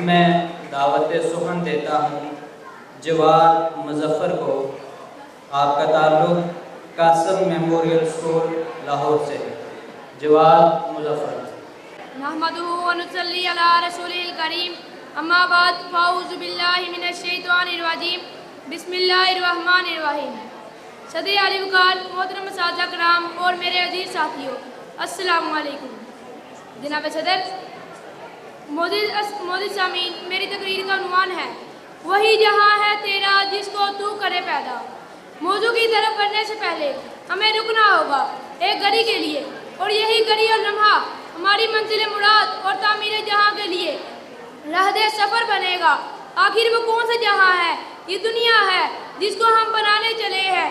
میں دعوت سخن دیتا ہوں جواد مظفر کو۔ آپ کا تعلق قاسم میموریل اسکول لاہور سے ہے۔ جواد مظفر۔ نحمدہ و نصلی علی رسولہ الکریم، اما بعد فاعوذ باللہ من الشیطان الرجیم، بسم اللہ الرحمن الرحیم۔ صدر علی وقار، محترم اساتذہ کرام اور میرے عزیز ساتھیوں، السلام علیکم۔ جناب صدر، معزز سامعین، میری تقریر کا عنوان ہے وہی جہاں ہے تیرا جس کو تو کرے پیدا۔ موضوع کی طرف بڑھنے سے پہلے ہمیں رکنا ہوگا ایک گھڑی کے لیے، اور یہی گھڑی اور لمحہ ہماری منزل مراد اور تعمیر جہاں کے لیے رہد سفر بنے گا۔ آخر وہ کون سا جہاں ہے؟ یہ دنیا ہے جس کو ہم بنانے چلے ہیں،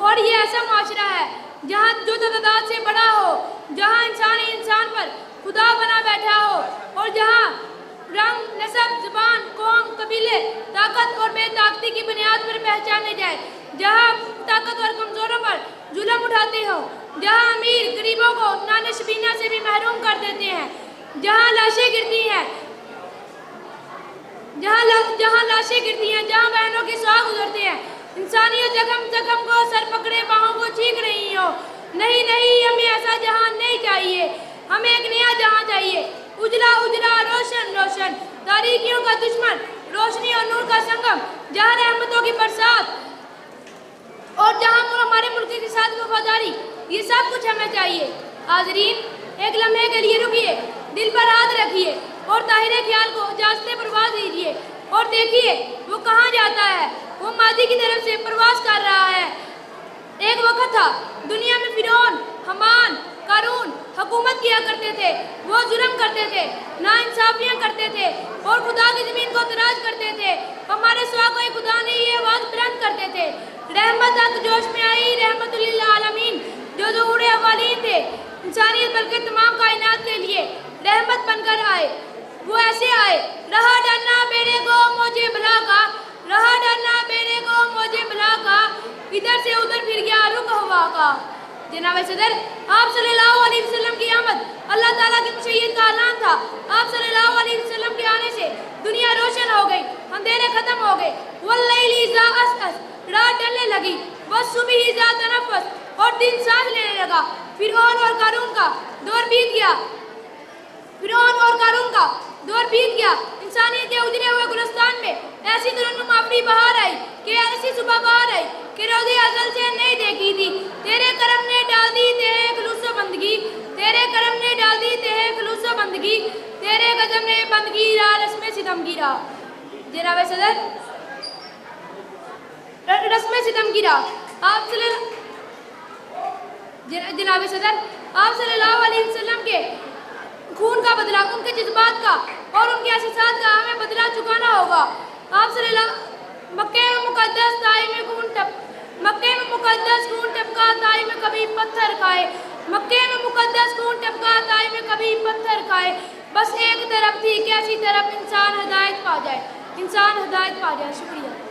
اور یہ ایسا معاشرہ ہے جہاں جو تعداد سے بڑا ہو، جہاں انسان ہی انسان پر خدا بنا بیٹھا ہو، اور جہاں رنگ، نسب، زبان، قوم، قبیلے، طاقت اور بے طاقتی کی بنیاد پر پہچانے جائے، جہاں طاقت اور کمزوروں پر ظلم اٹھاتے ہو، جہاں امیر غریبوں کو نان شبینہ سے بھی محروم کر دیتے ہیں، جہاں لاشیں گرتی ہیں، جہاں بہنوں کی سوگ گزرتے ہیں، انسانیت زخم کو سر پکڑے باہوں کو چیخ رہی ہو۔ نہیں، ہمیں ایسا جہاں نہیں چاہیے، ہمیں ایک نیا جہاں چاہیے، اجلا روشن، تاریکیوں کا دشمن، روشنی اور نور کا سنگم، جہاں رحمتوں کی برسات اور جہاں ہمارے ملک کے ساتھ وفاداری، یہ سب کچھ ہمیں چاہیے۔ حاضرین، ایک لمحے کے لیے رکیے، دل پر ہاتھ رکھیے اور طاہر خیال کو اجازت پرواز دیجیے، اور دیکھیے وہ کہاں جاتا ہے۔ وہ ماضی کی طرف سے پرواز کر رہا ہے۔ ایک وقت تھا دنیا میں فرعون، حامان، قارون حکومت کیا کرتے تھے، وہ ظلم کرتے تھے، ناانصافیاں کرتے تھے، اور خدا کی زمین کو تراش کرتے تھے۔ ہمارے سوا کوئی خدا نہیں، یہ آواز بلند کرتے تھے۔ رحمت ات جوش میں آئی، رحمت للعالمین، جو ظہور اولین تھے، انسانیت بلکہ تمام کائنات کے لیے رحمت بن کر آئے۔ وہ ایسے آئے، رہا ڈالنا بیڑے کو موجے بلا کا، رہا ڈالنا بیڑے کو موجے بلا کا، ادھر سے ادھر پھر گیا رخ ہوا کا۔ جناب صدر، آپ صلی اللہ علیہ وسلم کی آمد اللہ تعالیٰ کی مشیت کا اعلان تھا۔ آپ صلی اللہ علیہ وسلم کے آنے سے دنیا روشن ہو گئی، اندھیرے ختم ہو گئے۔ واللیل اذا عسعس، رات ڈھلنے لگی۔ والصبح اذا تنفس، اور دن سانس لینے لگا۔ فرعون اور قارون کا دور بیت گیا۔ انسانیت کے اجڑے ہوئے گلستان میں ایسی ترنم آفری بہار آئی کہ ایسی صبح بہار آئی کہ روزے ازل سے نہیں دیکھی تھی۔ تیرے کرم نے ڈال دی تہے خلوص و بندگی، تیرے کرم نے ڈال دی تہے خلوص و بندگی، تیرے غضب نے بندگی را رسم ستم گیرا۔ جناب صدر، رسم ستم گیرا۔ جناب صدر، آپ صلی اللہ علیہ وسلم کے خون کا بدلہ، ان کے جذبات کا اور ان کے احساسات کا ہمیں بدلہ چکانا ہوگا۔ آپ صلی اللہ مکہ میں مقدس خون ٹپکا، طائف میں کبھی پتھر کھائے، مکہ میں مقدس خون ٹپکا، طائف میں کبھی پتھر کھائے، بس ایک طرف تھی کہ ایسی طرف انسان ہدایت پا جائے۔ شکریہ۔